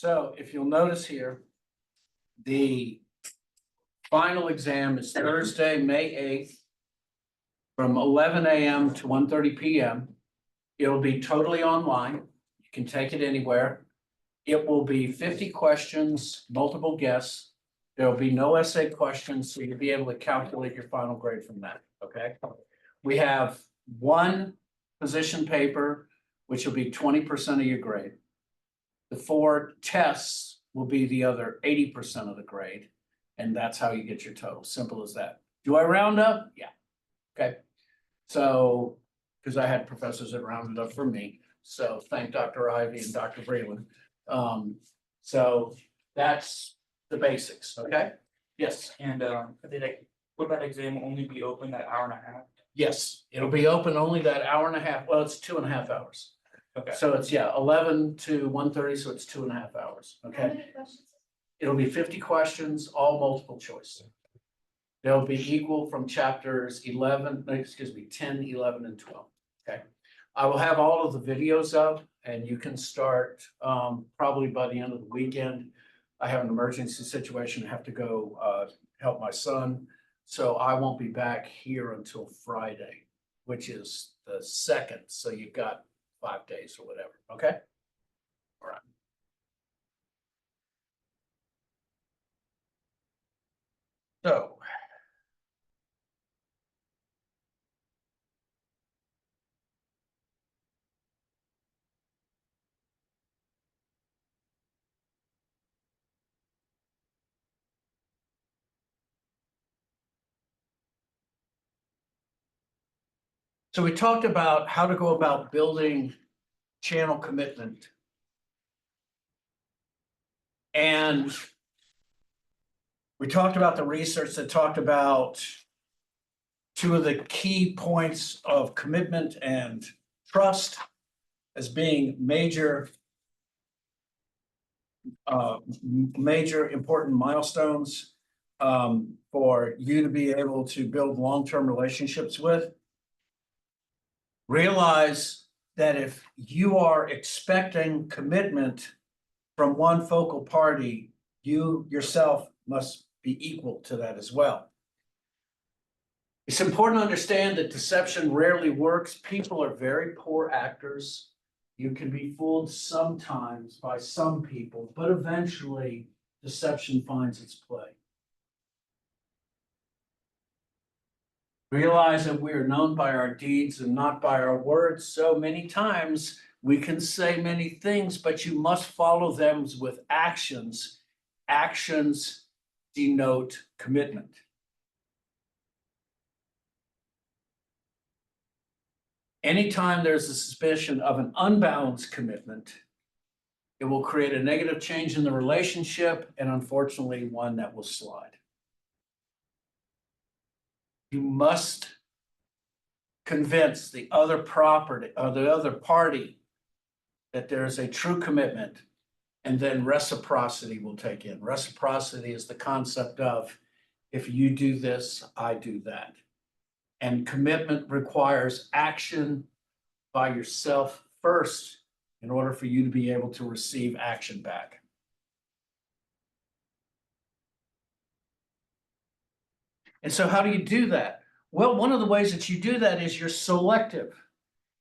So if you'll notice here, the final exam is Thursday, May 8th, from 11 a.m. to 1:30 p.m. It'll be totally online. You can take it anywhere. It will be 50 questions, multiple guess. There'll be no essay questions, so you'll be able to calculate your final grade from that, okay? We have one position paper, which will be 20% of your grade. The 4 tests will be the other 80% of the grade, and that's how you get your total. Simple as that. Do I round up? Yeah. Okay. So, because I had professors that rounded up for me. So thank Dr. Ivy and Dr. Breland. So that's the basics, okay? Yes. And would that exam only be open that hour and a half? Yes, it'll be open only that hour and a half. Well, it's 2.5 hours. Okay. So it's, 11 to 1:30, so it's 2.5 hours, How okay? many questions? It'll be 50 questions, all multiple choice. They'll be equal from chapters 10, 11, and 12, okay? I will have all of the videos up and you can start probably by the end of the weekend. I have an emergency situation, I have to go help my son. So I won't be back here until Friday, which is the 2nd. So you've got 5 days or whatever, okay? All right. So. So we talked about how to go about building channel commitment. And we talked about the research that talked about 2 of the key points of commitment and trust as being major important milestones for you to be able to build long-term relationships with. Realize that if you are expecting commitment from one focal party, you yourself must be equal to that as well. It's important to understand that deception rarely works. People are very poor actors. You can be fooled sometimes by some people, but eventually deception finds its play. Realize that we are known by our deeds and not by our words. So many times we can say many things, but you must follow them with actions. Actions denote commitment. Anytime there's a suspicion of an unbalanced commitment, it will create a negative change in the relationship and unfortunately one that will slide. You must convince the other party that there is a true commitment, and then reciprocity will take in. Reciprocity is the concept of if you do this, I do that. And commitment requires action by yourself first in order for you to be able to receive action back. And so how do you do that? Well, one of the ways that you do that is you're selective.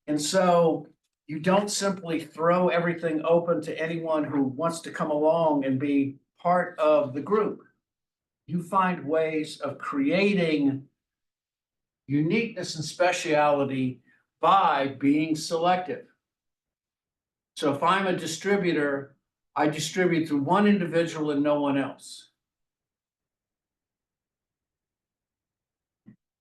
And so you don't simply throw everything open to anyone who wants to come along and be part of the group. You find ways of creating uniqueness and speciality by being selective. So if I'm a distributor, I distribute through one individual and no one else.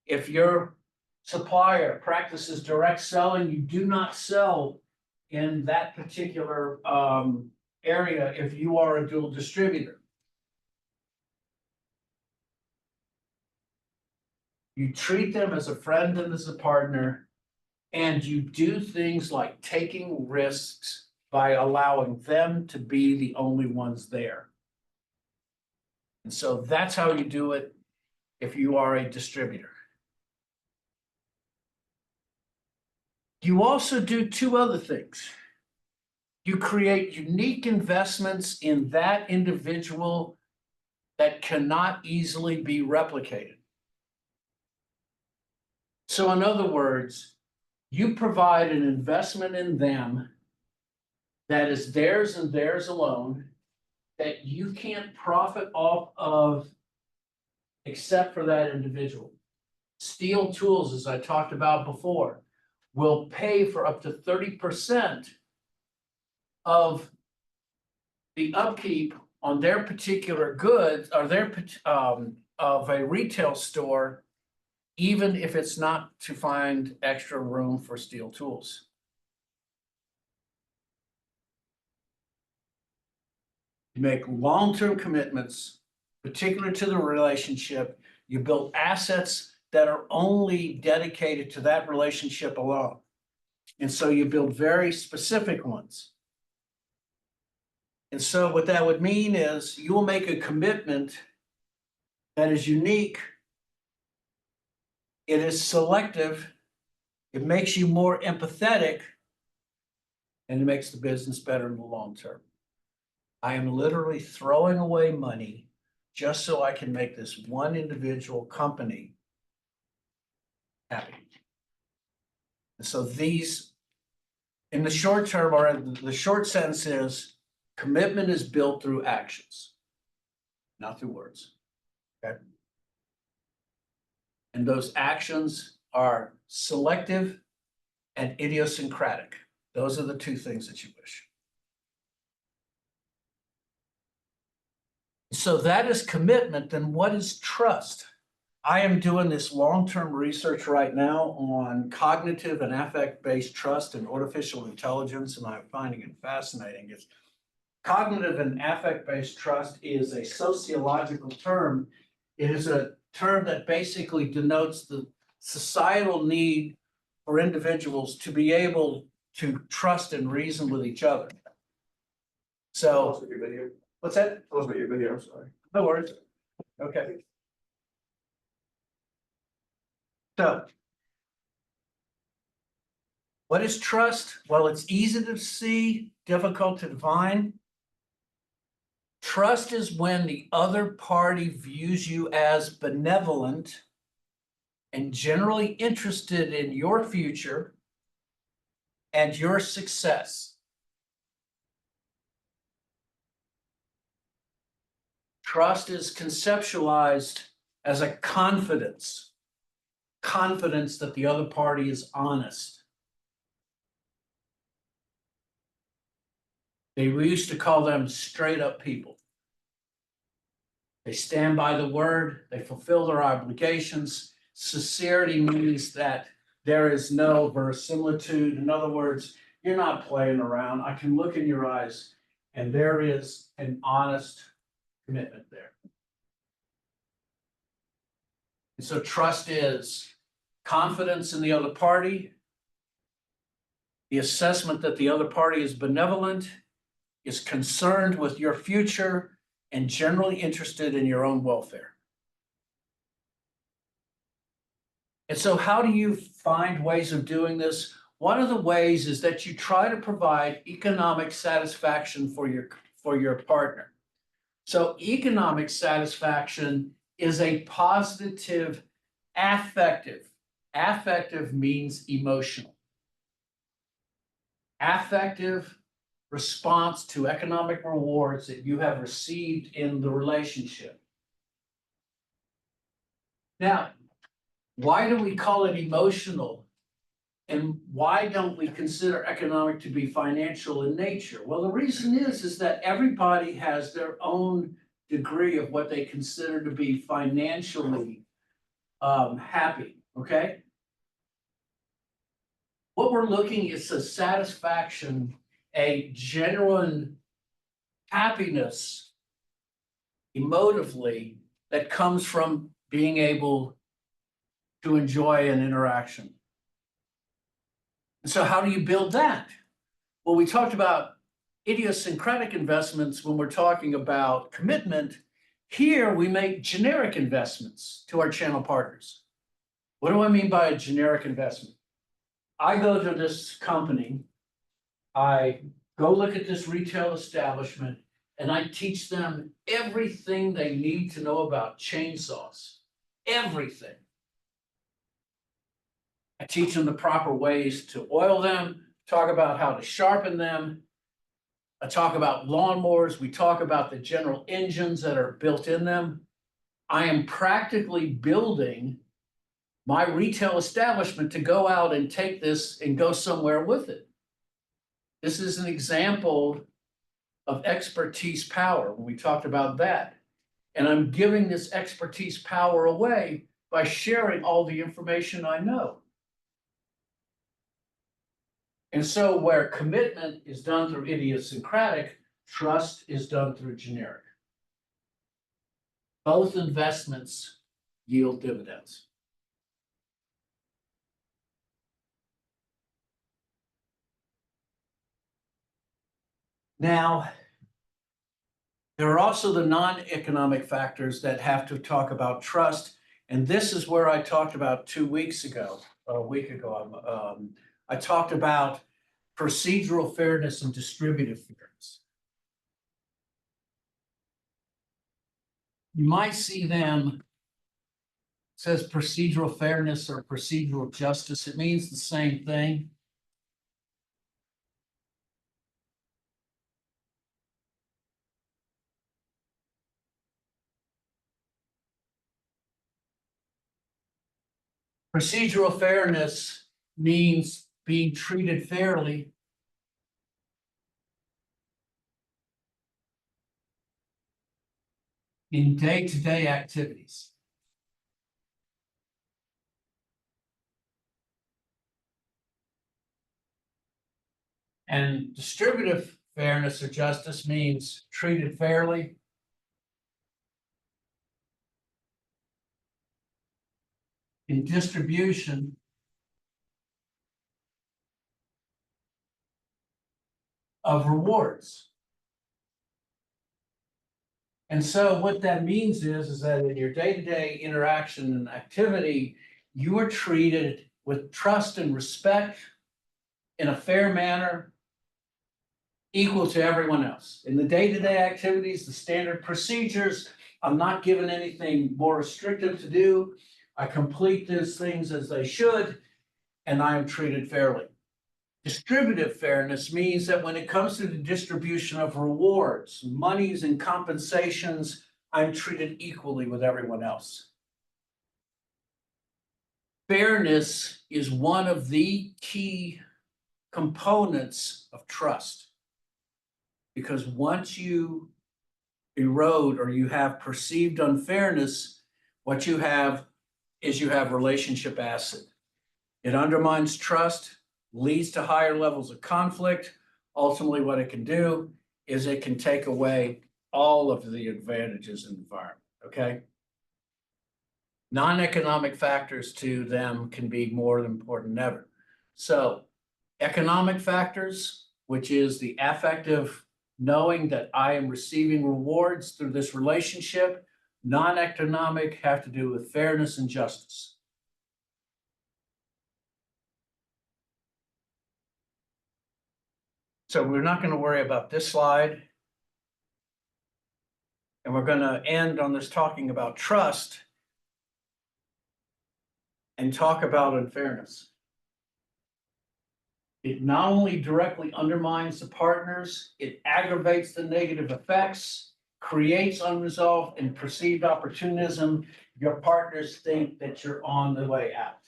If your supplier practices direct selling, you do not sell in that particular area if you are a dual distributor. You treat them as a friend and as a partner, and you do things like taking risks by allowing them to be the only ones there. And so that's how you do it if you are a distributor. You also do 2 other things. You create unique investments in that individual that cannot easily be replicated. So in other words, you provide an investment in them that is theirs and theirs alone, that you can't profit off of except for that individual. Steel tools, as I talked about before, will pay for up to 30% of the upkeep on their particular goods or their of a retail store, even if it's not to find extra room for steel tools. You make long-term commitments, particular to the relationship. You build assets that are only dedicated to that relationship alone. And so you build very specific ones. And so what that would mean is you will make a commitment that is unique. It is selective. It makes you more empathetic, and it makes the business better in the long term. I am literally throwing away money just so I can make this one individual company happy. And so these, in the short term, or in the short sense is, commitment is built through actions, not through words. Okay. And those actions are selective and idiosyncratic. Those are the two things that you wish. So that is commitment. Then what is trust? I am doing this long-term research right now on cognitive and affect-based trust and artificial intelligence, and I'm finding it fascinating. It's cognitive and affect-based trust is a sociological term. It is a term that basically denotes the societal need for individuals to be able to trust and reason with each other. So, what's that? Tell us about your video, I'm sorry. No worries. Okay. So, what is trust? Well, it's easy to see, difficult to define. Trust is when the other party views you as benevolent and generally interested in your future and your success. Trust is conceptualized as a confidence that the other party is honest. We used to call them straight up people. They stand by the word, they fulfill their obligations. Sincerity means that there is no verisimilitude. In other words, you're not playing around. I can look in your eyes and there is an honest commitment there. And so trust is confidence in the other party, the assessment that the other party is benevolent, is concerned with your future, and generally interested in your own welfare. And so how do you find ways of doing this? One of the ways is that you try to provide economic satisfaction for your partner. So economic satisfaction is a positive affective. Affective means emotional. Affective response to economic rewards that you have received in the relationship. Now, why do we call it emotional? And why don't we consider economic to be financial in nature? Well, the reason is that everybody has their own degree of what they consider to be financially happy, okay? What we're looking is a satisfaction, a genuine happiness emotively that comes from being able to enjoy an interaction. And so how do you build that? Well, we talked about idiosyncratic investments when we're talking about commitment. Here we make generic investments to our channel partners. What do I mean by a generic investment? I go to this company, I go look at this retail establishment, and I teach them everything they need to know about chainsaws, everything. I teach them the proper ways to oil them, talk about how to sharpen them. I talk about lawnmowers, we talk about the general engines that are built in them. I am practically building my retail establishment to go out and take this and go somewhere with it. This is an example of expertise power when we talked about that. And I'm giving this expertise power away by sharing all the information I know. And so where commitment is done through idiosyncratic, trust is done through generic. Both investments yield dividends. Now, there are also the non-economic factors that have to talk about trust. And this is where I talked about 2 weeks ago, or a week ago. I talked about procedural fairness and distributive fairness. You might see them, it says procedural fairness or procedural justice. It means the same thing. Procedural fairness means being treated fairly in day-to-day activities. And distributive fairness or justice means treated fairly in distribution of rewards. And so what that means is that in your day-to-day interaction and activity, you are treated with trust and respect in a fair manner, equal to everyone else. In the day-to-day activities, the standard procedures, I'm not given anything more restrictive to do. I complete these things as they should, and I am treated fairly. Distributive fairness means that when it comes to the distribution of rewards, monies and compensations, I'm treated equally with everyone else. Fairness is one of the key components of trust. Because once you erode or you have perceived unfairness, what you have is you have relationship acid. It undermines trust, leads to higher levels of conflict. Ultimately, what it can do is it can take away all of the advantages in the environment, okay? Non-economic factors to them can be more important than ever. So economic factors, which is the affective knowing that I am receiving rewards through this relationship. Non-economic have to do with fairness and justice. So we're not going to worry about this slide. And we're going to end on this talking about trust and talk about unfairness. It not only directly undermines the partners, it aggravates the negative effects, creates unresolved and perceived opportunism. Your partners think that you're on the way out.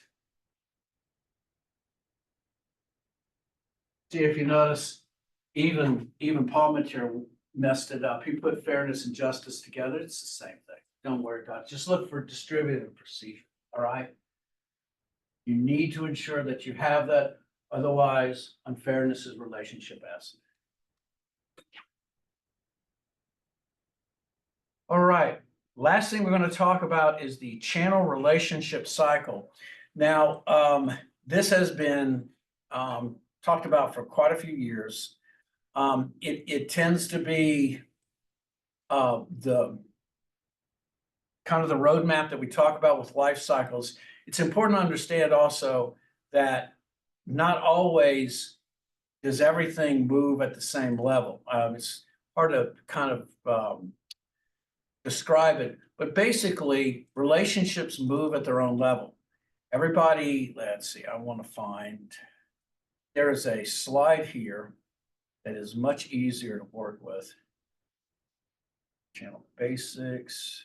See, if you notice, even Palmetier messed it up. He put fairness and justice together. It's the same thing. Don't worry about it. Just look for distributive procedure, all right? You need to ensure that you have that. Otherwise, unfairness is relationship acid. All right. Last thing we're going to talk about is the channel relationship cycle. Now, this has been talked about for quite a few years. It tends to be the kind of the roadmap that we talk about with life cycles. It's important to understand also that not always does everything move at the same level? It's hard to kind of describe it, but basically relationships move at their own level. Everybody, let's see, I want to find, there is a slide here that is much easier to work with. Channel basics.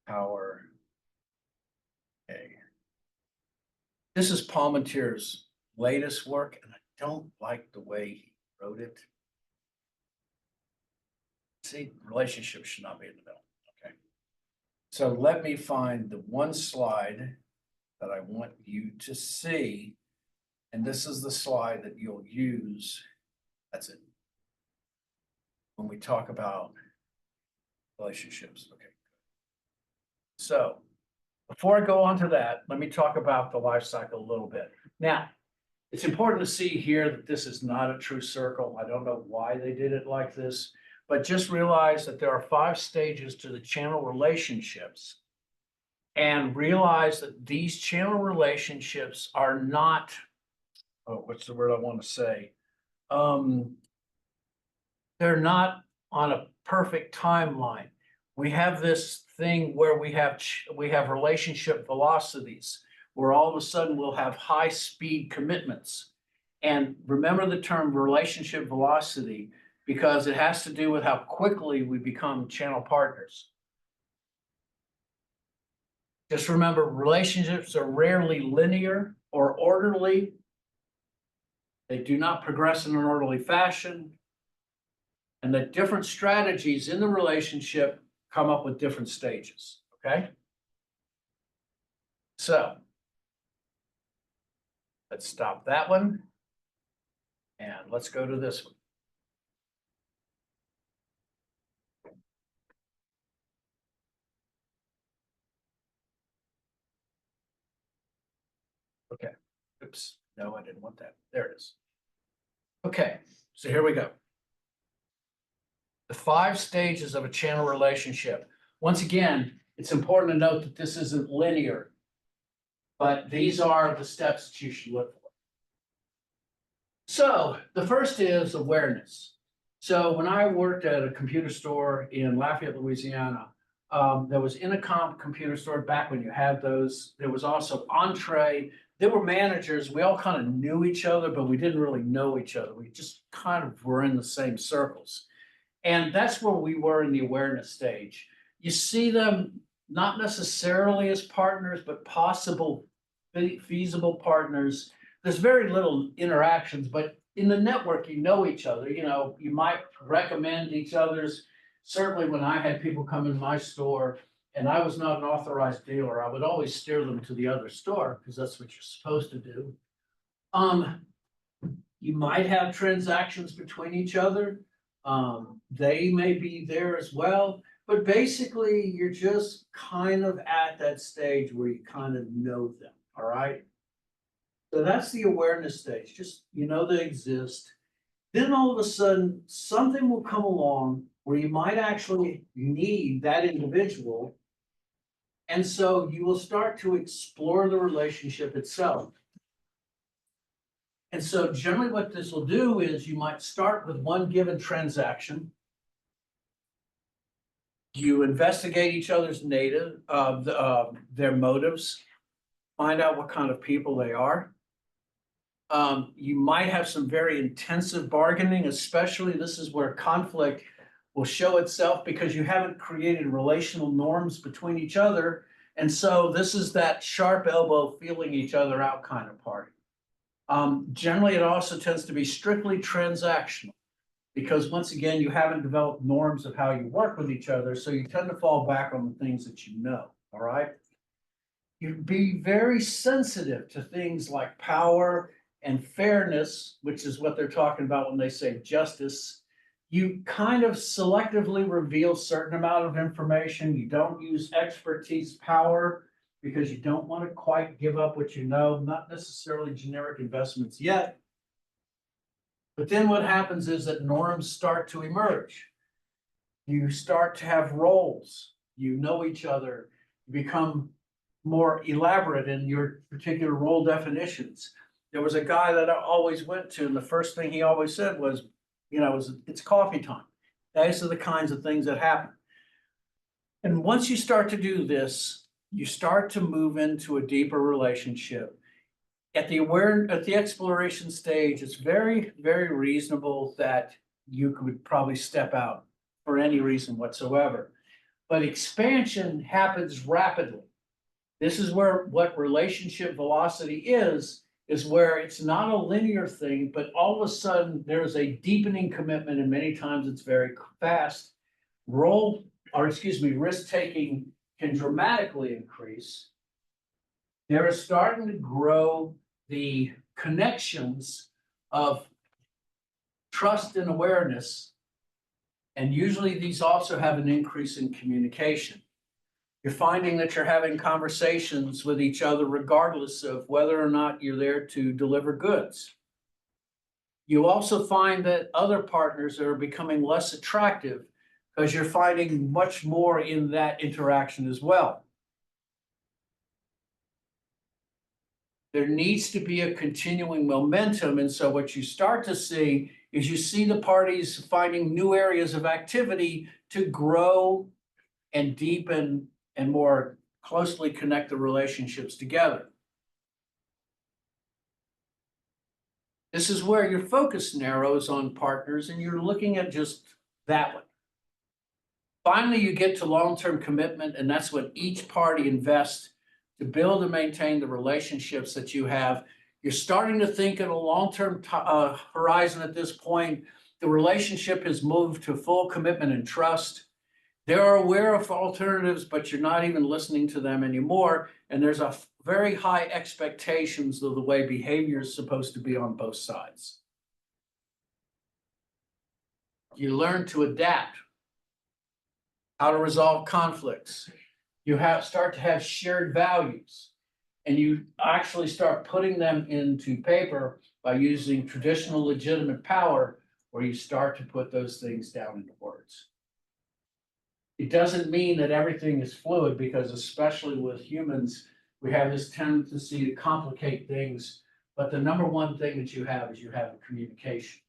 Power. Okay. This is Palmentier's latest work, and I don't like the way he wrote it. See, relationships should not be in the middle. Okay. So let me find the one slide that I want you to see. And this is the slide that you'll use. That's it. When we talk about relationships. Okay. So before I go on to that, let me talk about the life cycle a little bit. Now, it's important to see here that this is not a true circle. I don't know why they did it like this, but just realize that there are 5 stages to the channel relationships, and realize that these channel relationships are not, oh, what's the word I want to say? They're not on a perfect timeline. We have this thing where we have relationship velocities, where all of a sudden we'll have high speed commitments. And remember the term relationship velocity, because it has to do with how quickly we become channel partners. Just remember, relationships are rarely linear or orderly. They do not progress in an orderly fashion. And that different strategies in the relationship come up with different stages, okay? So let's stop that one. And let's go to this one. Okay, oops, no, I didn't want that. There it is. Okay, so here we go. The 5 stages of a channel relationship. Once again, it's important to note that this isn't linear, but these are the steps that you should look for. So the first is awareness. So when I worked at a computer store in Lafayette, Louisiana, there was Intercom computer store back when you had those. There was also Entree. There were managers. We all kind of knew each other, but we didn't really know each other. We just kind of were in the same circles. And that's where we were in the awareness stage. You see them not necessarily as partners, but possible feasible partners. There's very little interactions, but in the network, you know each other. You know, you might recommend each other's. Certainly when I had people come in my store and I was not an authorized dealer, I would always steer them to the other store because that's what you're supposed to do. You might have transactions between each other. They may be there as well, but basically you're just kind of at that stage where you kind of know them, all right? So that's the awareness stage, just, you know, they exist. Then all of a sudden, something will come along where you might actually need that individual. And so you will start to explore the relationship itself. And so generally what this will do is you might start with one given transaction. You investigate each other's their motives, find out what kind of people they are. You might have some very intensive bargaining, especially this is where conflict will show itself because you haven't created relational norms between each other. And so this is that sharp elbow feeling each other out kind of party. Generally, it also tends to be strictly transactional because once again, you haven't developed norms of how you work with each other. So you tend to fall back on the things that you know, all right? You be very sensitive to things like power and fairness, which is what they're talking about when they say justice. You kind of selectively reveal certain amount of information. You don't use expertise power because you don't want to quite give up what you know, not necessarily generic investments yet. But then what happens is that norms start to emerge. You start to have roles. You know each other. You become more elaborate in your particular role definitions. There was a guy that I always went to, and the first thing he always said was, it's coffee time. Those are the kinds of things that happen. And once you start to do this, you start to move into a deeper relationship. At the exploration stage, it's very, very reasonable that you could probably step out for any reason whatsoever. But expansion happens rapidly. This is where what relationship velocity is where it's not a linear thing, but all of a sudden there's a deepening commitment, and many times it's very fast. Risk-taking can dramatically increase. They're starting to grow the connections of trust and awareness. And usually these also have an increase in communication. You're finding that you're having conversations with each other regardless of whether or not you're there to deliver goods. You also find that other partners are becoming less attractive because you're finding much more in that interaction as well. There needs to be a continuing momentum, and so what you start to see is you see the parties finding new areas of activity to grow and deepen and more closely connect the relationships together. This is where your focus narrows on partners, and you're looking at just that one. Finally, you get to long-term commitment, and that's when each party invests to build and maintain the relationships that you have. You're starting to think in a long-term horizon at this point. The relationship has moved to full commitment and trust. They're aware of alternatives, but you're not even listening to them anymore. And there's a very high expectations of the way behavior is supposed to be on both sides. You learn to adapt, how to resolve conflicts. You start to have shared values, and you actually start putting them into paper by using traditional legitimate power, where you start to put those things down into words. It doesn't mean that everything is fluid, because especially with humans, we have this tendency to complicate things. But the number one thing that you have is communication.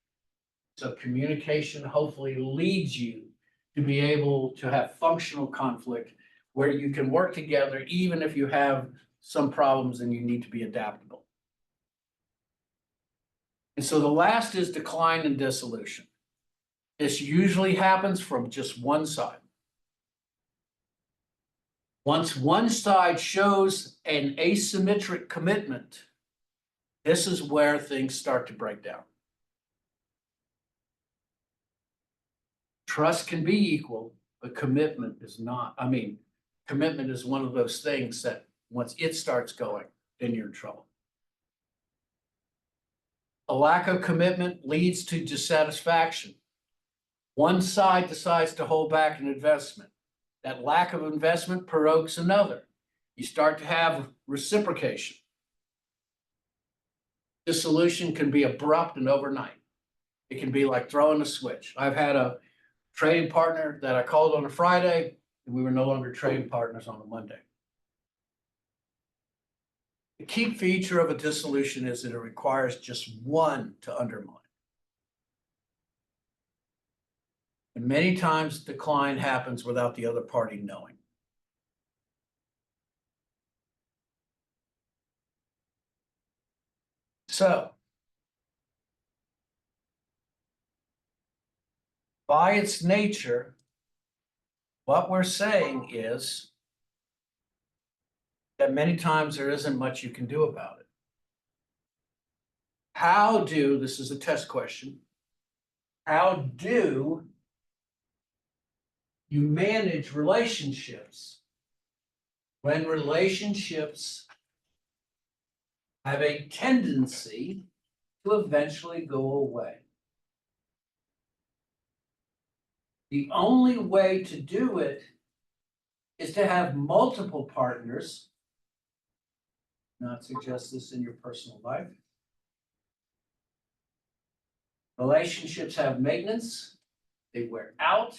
So communication hopefully leads you to be able to have functional conflict where you can work together, even if you have some problems and you need to be adaptable. And so the last is decline and dissolution. This usually happens from just one side. Once one side shows an asymmetric commitment, this is where things start to break down. Trust can be equal, but commitment is not. Commitment is one of those things that once it starts going, then you're in trouble. A lack of commitment leads to dissatisfaction. One side decides to hold back an investment. That lack of investment provokes another. You start to have reciprocation. Dissolution can be abrupt and overnight. It can be like throwing a switch. I've had a trading partner that I called on a Friday, and we were no longer trading partners on a Monday. The key feature of a dissolution is that it requires just one to undermine. And many times decline happens without the other party knowing. So, by its nature, what we're saying is that many times there isn't much you can do about it. This is a test question, how do you manage relationships when relationships have a tendency to eventually go away? The only way to do it is to have multiple partners. Not suggest this in your personal life. Relationships have maintenance, they wear out.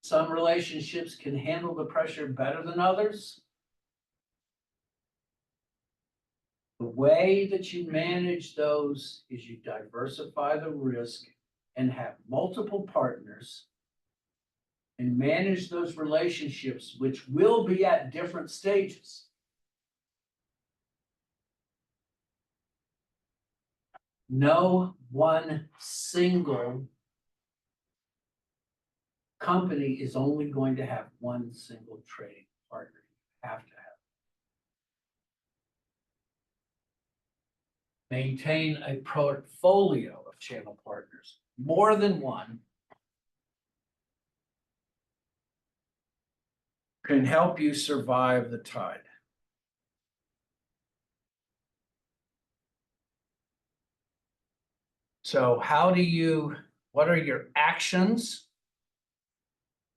Some relationships can handle the pressure better than others. The way that you manage those is you diversify the risk and have multiple partners and manage those relationships, which will be at different stages. No one single company is only going to have one single trading partner. You have to have. Maintain a portfolio of channel partners, more than one, can help you survive the tide. So what are your actions?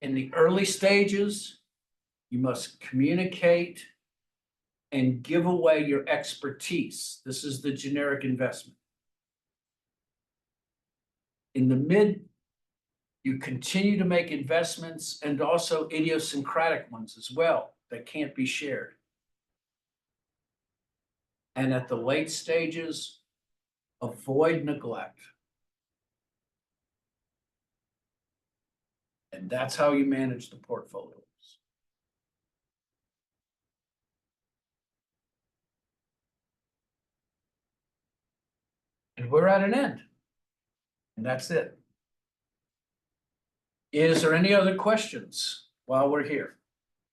In the early stages, you must communicate and give away your expertise. This is the generic investment. In the mid, you continue to make investments and also idiosyncratic ones as well that can't be shared. And at the late stages, avoid neglect. And that's how you manage the portfolios. And we're at an end. And that's it. Is there any other questions while we're here?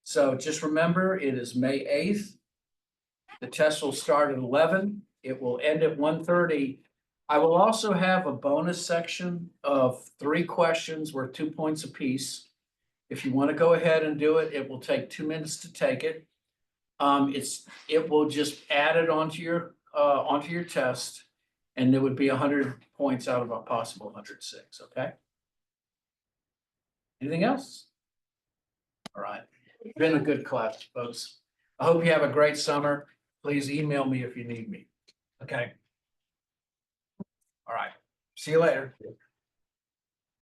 So just remember, it is May 8th. The test will start at 11. It will end at 1:30. I will also have a bonus section of 3 questions worth 2 points apiece. If you want to go ahead and do it, it will take 2 minutes to take it. It will just add it onto your test, and there would be 100 points out of a possible 106, okay? Anything else? All right, been a good class, folks. I hope you have a great summer. Please email me if you need me, okay? All right, see you later.